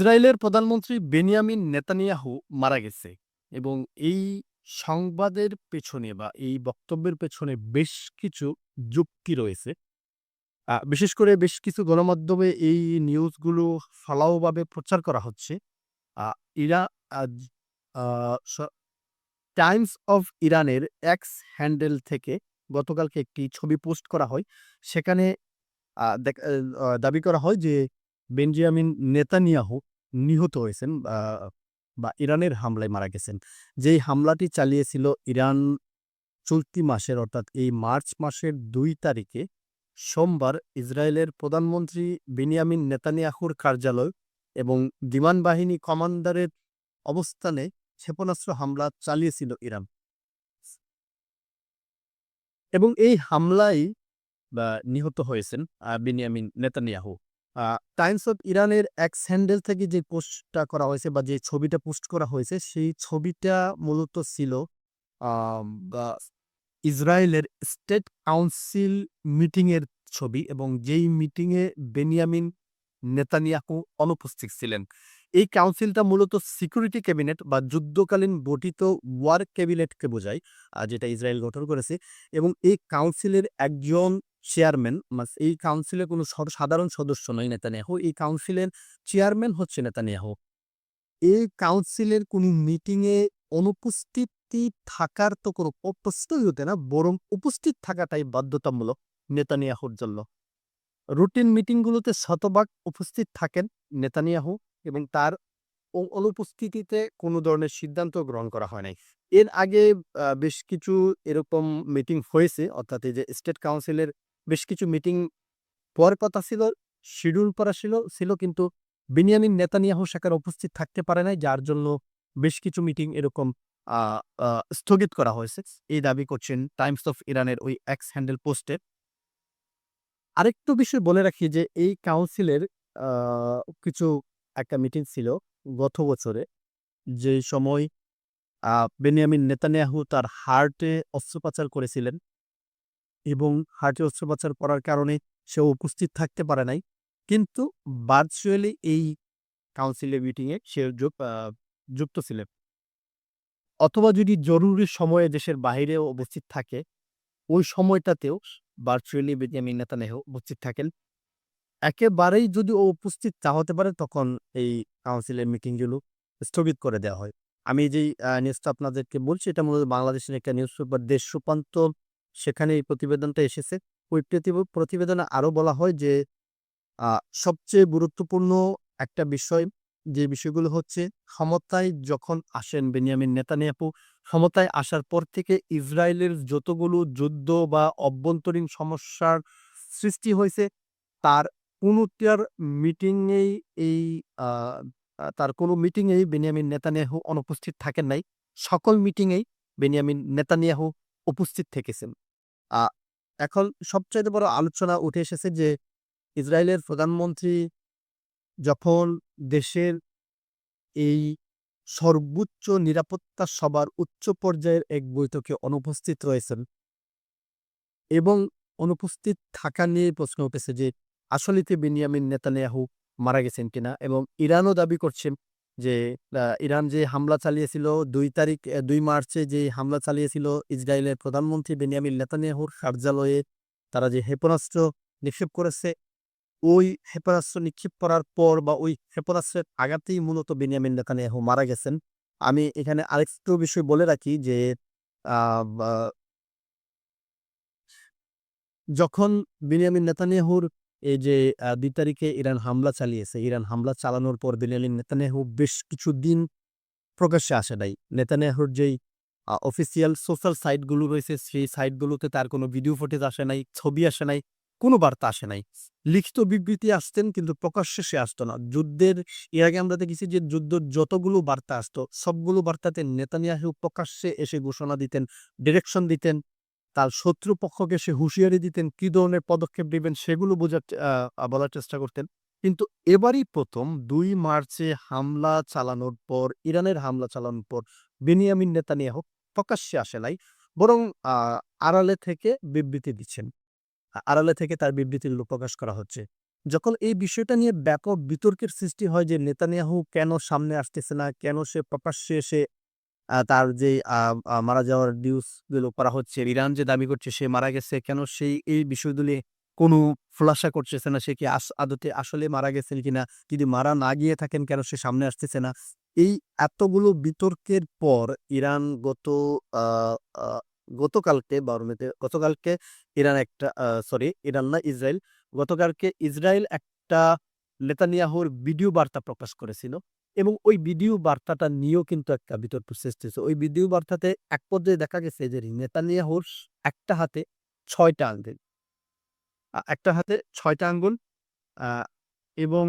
ইসরায়েলের প্রধানমন্ত্রী Benjamin Netanyahu মারা গেছে এবং এই সংবাদের পেছনে বা এই বক্তব্যের পেছনে বেশ কিছু যুক্তি রয়েছে। বিশেষ করে বেশ কিছু গণমাধ্যমে এই নিউজগুলো ফলাওভাবে প্রচার করা হচ্ছে। আ ইরা আজ আ স টাইমস অফ ইরানের এক্স হ্যান্ডেল থেকে গতকালকে একটি ছবি পোস্ট করা হয়। সেখানে আ দেক এ দাবি করা হয় যে বেঞ্জামিন নেতানিয়াহু নিহত হয়েছেন বা ইরানের হামলায় মারা গেছেন। যেই হামলাটি চালিয়েছিল ইরান চলতি মাসের অর্থাৎ এই মার্চ মাসের ২ তারিখে সোমবার ইসরায়েলের প্রধানমন্ত্রী বেনিয়ামিন নেতানিয়াহুর কার্যালয় এবং বিমান বাহিনী কমান্ডারের অবস্থানে ক্ষেপণাস্ত্র হামলা চালিয়েছিল ইরান। এবং এই হামলায় নিহত হয়েছেন Benjamin Netanyahu. A Times of ইরানের এক্স হ্যান্ডেল থেকে যে পোস্টটা করা হয়েছে বা যে ছবিটা পোস্ট করা হয়েছে, সেই ছবিটা মূলত ছিল বা ইসরায়েলের স্টেট কাউন্সিল মিটিং এর ছবি এবং যেই মিটিংয়ে বেনিয়ামিন নেতানিয়াহু অনুপস্থিত ছিলেন। এই কাউন্সিলটা মূলত সিকিউরিটি ক্যাবিনেট বা যুদ্ধকালীন গঠিত ওয়ার ক্যাবিনেটকে বোঝায়, যেটা ইসরায়েল গঠন করেছে এবং এই কাউন্সিলের একজন চেয়ারম্যান এই কাউন্সিলের কোনো সাধারণ সদস্য নয় নেতানিয়াহু। এই কাউন্সিলের চেয়ারম্যান হচ্ছে নেতানিয়াহু। এই কাউন্সিলের কোনো মিটিংয়ে অনুপস্থিতি থাকার তো কোনো প্রশ্নই ওঠে না, বরং উপস্থিত থাকাটাই বাধ্যতামূলক নেতানিয়াহুর জন্য। রুটিন মিটিংগুলোতে শতভাগ উপস্থিত থাকেন নেতানিয়াহু এবং তার অনুপস্থিতিতে কোনো ধরনের সিদ্ধান্ত গ্রহণ করা হয় নাই। এর আগে বেশ কিছু এরকম মিটিং হয়েছে, অর্থাৎ এই যে স্টেট কাউন্সিলের বেশ কিছু মিটিং হওয়ার কথা ছিল, শিডিউল করা ছিল কিন্তু বেনিয়ামিন নেতানিয়াহু সেখানে উপস্থিত থাকতে পারে নাই। যার জন্য বেশ কিছু মিটিং এরকম আ আ স্থগিত করা হয়েছে। এই দাবি করছেন টাইমস অফ ইরানের ওই এক্স হ্যান্ডেল পোস্টে। আরেকটু বিষয় বলে রাখি যে এই কাউন্সিলের আ কিছু একটা মিটিং ছিল গত বছরে, যে সময় আ বেনিয়ামিন নেতানিয়াহু তার হার্টে অস্ত্রোপচার করেছিলেন এবং হার্টে অস্ত্রোপচার করার কারণে সে উপস্থিত থাকতে পারে নাই। কিন্তু ভার্চুয়ালি এই কাউন্সিলের মিটিংয়ে সে যুক্ত ছিলেন। অথবা যদি জরুরি সময়ে দেশের বাহিরেও উপস্থিত থাকে, ওই সময়টাতেও ভার্চুয়ালি বেনিয়ামিন নেতানিয়াহু উপস্থিত থাকেন। একেবারেই যদি ও উপস্থিত না হতে পারে, তখন এই কাউন্সিলের মিটিংগুলো স্থগিত করে দেওয়া হয়। আমি যেই নিউজটা আপনাদেরকে বলছি, এটা মূলত বাংলাদেশের একটা নিউজ পেপার দেশ রূপান্তর, সেখানে এই প্রতিবেদনটা এসেছে। ওই প্রতিবেদনে আরো বলা হয় যে আ সবচেয়ে গুরুত্বপূর্ণ একটা বিষয়, যে বিষয়গুলো হচ্ছে, ক্ষমতায় যখন আসেন বেনিয়ামিন নেতানিয়াহু, ক্ষমতায় আসার পর থেকে ইসরায়েলের যতগুলো যুদ্ধ বা অভ্যন্তরীণ সমস্যার সৃষ্টি হয়েছে, তার কোনোটার মিটিংয়েই এই আ আ তার কোনো মিটিংয়েই বেনিয়ামিন নেতানিয়াহু অনুপস্থিত থাকেন নাই। সকল মিটিংয়েই বেনিয়ামিন নেতানিয়াহু উপস্থিত থেকেছেন। আ এখন সবচাইতে বড় আলোচনা উঠে এসেছে যে ইসরায়েলের প্রধানমন্ত্রী যখন দেশের এই সর্বোচ্চ নিরাপত্তা সভার উচ্চ পর্যায়ের এক বৈঠকে অনুপস্থিত রয়েছেন এবং অনুপস্থিত থাকা নিয়ে প্রশ্ন উঠেছে যে আসলে কি বেনিয়ামিন নেতানিয়াহু মারা গেছেন কিনা? এবং ইরানও দাবি করছেন যে ইরান যে হামলা চালিয়েছিল ২ মার্চে যে হামলা চালিয়েছিল ইসরায়েলের প্রধানমন্ত্রী বেনিয়ামিন নেতানিয়াহুর কার্যালয়ে, তারা যে ক্ষেপণাস্ত্র নিক্ষেপ করেছে, ওই ক্ষেপণাস্ত্র নিক্ষেপ করার পর বা ওই ক্ষেপণাস্ত্রের আঘাতেই মূলত বেনিয়ামিন নেতানিয়াহু মারা গেছেন। আমি এখানে আরেকটু বিষয় বলে রাখি যে আ বা যখন বেনিয়ামিন নেতানিয়াহুর এই যে ২ তারিখে ইরান হামলা চালিয়েছে, ইরান হামলা চালানোর পর বেনিয়ামিন নেতানিয়াহু বেশ কিছুদিন প্রকাশ্যে আসে নাই। নেতানিয়াহুর যেই অফিসিয়াল সোশ্যাল সাইট গুলো রয়েছে, সেই সাইট গুলোতে তার কোনো ভিডিও ফুটেজ আসে নাই, ছবি আসে নাই, কোনো বার্তা আসে নাই। লিখিত বিবৃতি আসতেন কিন্তু প্রকাশ্যে সে আসতো না। এর আগে আমরা দেখেছি যে যুদ্ধের যতগুলো বার্তা আসতো, সবগুলো বার্তাতে নেতানিয়াহু প্রকাশ্যে এসে ঘোষণা দিতেন, ডিরেকশন দিতেন। তার শত্রুপক্ষকে সে হুঁশিয়ারি দিতেন, কি ধরনের পদক্ষেপ নিবেন সেগুলো বোঝার বলার চেষ্টা করতেন। কিন্তু এবারই ১ম ২ মার্চে হামলা চালানোর পর, ইরানের হামলা চালানোর পর বেনিয়ামিন নেতানিয়াহু প্রকাশ্যে আসে নাই। বরং আ আড়ালে থেকে বিবৃতি দিচ্ছেন। আড়ালে থেকে তার বিবৃতিগুলো প্রকাশ করা হচ্ছে। যখন এই বিষয়টা নিয়ে ব্যাপক বিতর্কের সৃষ্টি হয় যে নেতানিয়াহু কেন সামনে আসতেছে না, কেন সে প্রকাশ্যে এসে তার যে আ আ মারা যাওয়ার নিউজ গুলো করা হচ্ছে, ইরান যে দাবি করছে সে মারা গেছে, কেন সেই এই বিষয়গুলি কোনো খোলাসা করতেছে না, সে কি আদতে আসলে মারা গেছেন কিনা? যদি মারা না গিয়ে থাকেন কেন সে সামনে আসতেছে না? এই এতগুলো বিতর্কের পর ইরান আ আ গতকালকে ১২ মেতে গতকালকে ইরান একটা সরি ইরান না ইসরাইল। গতকালকে ইসরাইল একটা নেতানিয়াহুর ভিডিও বার্তা প্রকাশ করেছিল। এবং ওই ভিডিও বার্তাটা নিয়েও কিন্তু একটা বিতর্ক সৃষ্টি হয়েছে। ওই ভিডিও বার্তাতে এক পর্যায়ে দেখা গেছে যে নেতানিয়াহুর একটা হাতে ৬ টা আঙ্গুল। একটা হাতে ৬ টা আঙ্গুল আ এবং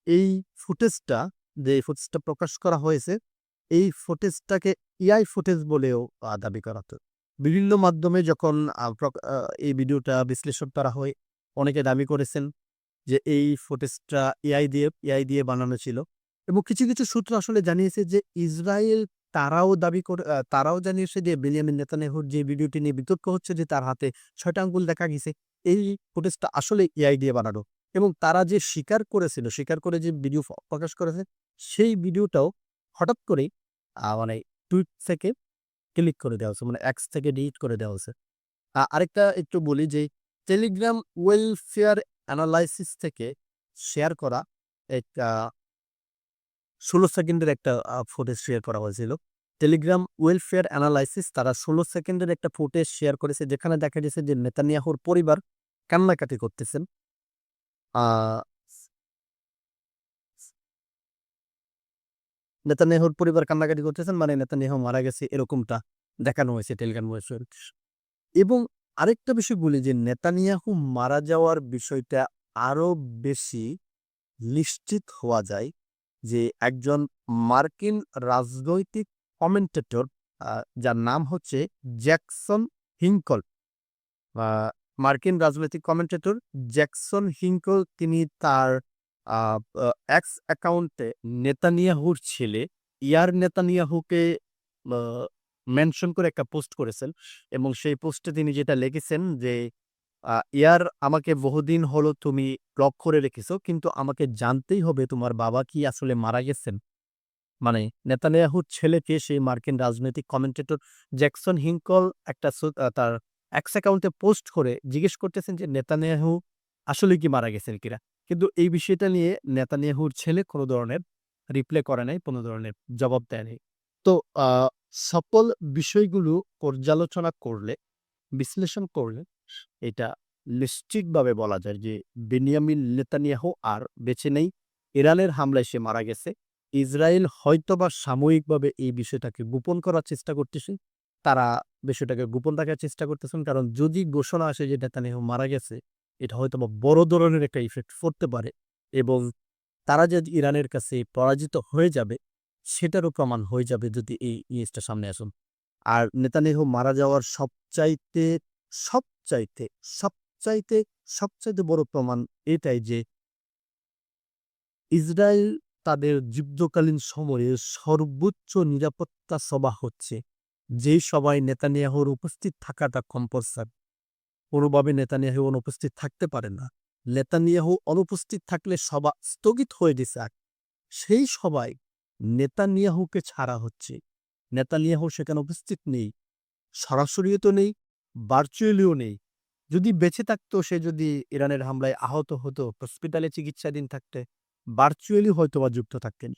এই ফুটেজটা ফুটেজটা প্রকাশ করা হয়েছে, এই ফুটেজটাকে এআই ফুটেজ বলেও দাবি করা হতো। বিভিন্ন মাধ্যমে যখন আ প্রক আ এই ভিডিওটা বিশ্লেষণ করা হয়, অনেকে দাবি করেছেন যে এই ফুটেজটা এআই দিয়ে বানানো ছিল এবং কিছু সূত্র আসলে জানিয়েছে যে ইসরায়েল তারাও জানিয়েছে যে বেনিয়ামিন নেতানিয়াহুর যে ভিডিওটি নিয়ে বিতর্ক হচ্ছে যে তার হাতে ৬ টা আঙ্গুল দেখা গেছে। এই ফুটেজটা আসলে এআই দিয়ে বানানো এবং তারা যে স্বীকার করে যে ভিডিও প্রকাশ করেছে, সেই ভিডিওটাও হঠাৎ করেই মানে টুইট থেকে ক্লিক করে দেওয়া হয়েছে। মানে X থেকে ডিলিট করে দেওয়া হয়েছে। আরেকটা একটু বলি যে টেলিগ্রাম ওয়েলফেয়ার অ্যানালাইসিস থেকে শেয়ার করা একটা ১৬ সেকেন্ডের একটা ফুটেজ শেয়ার করা হয়েছিল। টেলিগ্রাম ওয়েলফেয়ার অ্যানালাইসিস তারা ১৬ সেকেন্ডের একটা ফুটেজ শেয়ার করেছে যেখানে দেখা গেছে যে নেতানিয়াহুর পরিবার কান্নাকাটি করতেছেন। আ নেতানিয়াহুর পরিবার কান্নাকাটি করতেছেন মানে নেতানিয়াহু মারা গেছে এরকমটা দেখানো হয়েছে টেলিগ্রাম ওয়েবসাইট এবং আরেকটা বিষয় বলি যে নেতানিয়াহু মারা যাওয়ার বিষয়টা আরো বেশি নিশ্চিত হওয়া যায় যে একজন মার্কিন রাজনৈতিক কমেন্টেটর যার নাম হচ্ছে জ্যাকসন হিঙ্কল। আ মার্কিন রাজনৈতিক কমেন্টেটর জ্যাকসন হিঙ্কল তিনি তার আ আ এক্স অ্যাকাউন্টে নেতানিয়াহুর ছেলে ইয়ার নেতানিয়াহুকে আ মেনশন করে একটা পোস্ট করেছেন এবং সেই পোস্টে তিনি যেটা লিখেছেন যে "ইয়ার আমাকে বহুদিন হলো তুমি ব্লক করে রেখেছো। কিন্তু আমাকে জানতেই হবে তোমার বাবা কি আসলে মারা গেছেন?" মানে নেতানিয়াহুর ছেলেকে সেই মার্কিন রাজনৈতিক কমেন্টেটর জ্যাকসন হিঙ্কল একটা তার এক্স অ্যাকাউন্টে পোস্ট করে জিজ্ঞেস করতেছেন যে নেতানিয়াহু আসলে কি মারা গেছেন কিনা? কিন্তু এই বিষয়টা নিয়ে নেতানিয়াহুর ছেলে কোন ধরনের রিপ্লাই করে নাই, কোন ধরনের জবাব দেয় নাই। তো আ সকল বিষয়গুলো পর্যালোচনা করলে, বিশ্লেষণ করলে এটা নিশ্চিতভাবে বলা যায় যে বেনিয়ামিন নেতানিয়াহু আর বেঁচে নেই। ইরানের হামলায় সে মারা গেছে। ইসরায়েল হয়তোবা সাময়িকভাবে এই বিষয়টাকে গোপন করার চেষ্টা করতেছে। তারা বিষয়টাকে গোপন রাখার চেষ্টা করতেছেন। কারণ যদি ঘোষণা আসে যে নেতানিয়াহু মারা গেছে, এটা হয়তোবা বড় ধরনের একটা ইফেক্ট পড়তে পারে এবং তারা যে ইরানের কাছে পরাজিত হয়ে যাবে, সেটারও প্রমাণ হয়ে যাবে যদি এই জিনিসটা সামনে আসুন। আর নেতানিয়াহু মারা যাওয়ার সবচাইতে, সবচাইতে, সবচাইতে বড় প্রমাণ এটাই যে ইসরায়েল তাদের যুদ্ধকালীন সময়ে সর্বোচ্চ নিরাপত্তা সভা হচ্ছে। যেই সভায় নেতানিয়াহুর উপস্থিত থাকাটা কম্পালসারি। কোনোভাবে নেতানিয়াহু অনুপস্থিত থাকতে পারে না। নেতানিয়াহু অনুপস্থিত থাকলে সভা স্থগিত হয়ে যেছে সেই সভায় নেতানিয়াহুকে ছাড়া হচ্ছে। নেতানিয়াহু সেখানে উপস্থিত নেই। সরাসরিও তো নেই, ভার্চুয়ালিও নেই। যদি বেঁচে থাকতো সে যদি ইরানের হামলায় আহত হতো, হসপিটালে চিকিৎসাধীন থাকতে ভার্চুয়ালি হয়তোবা যুক্ত থাকতেন।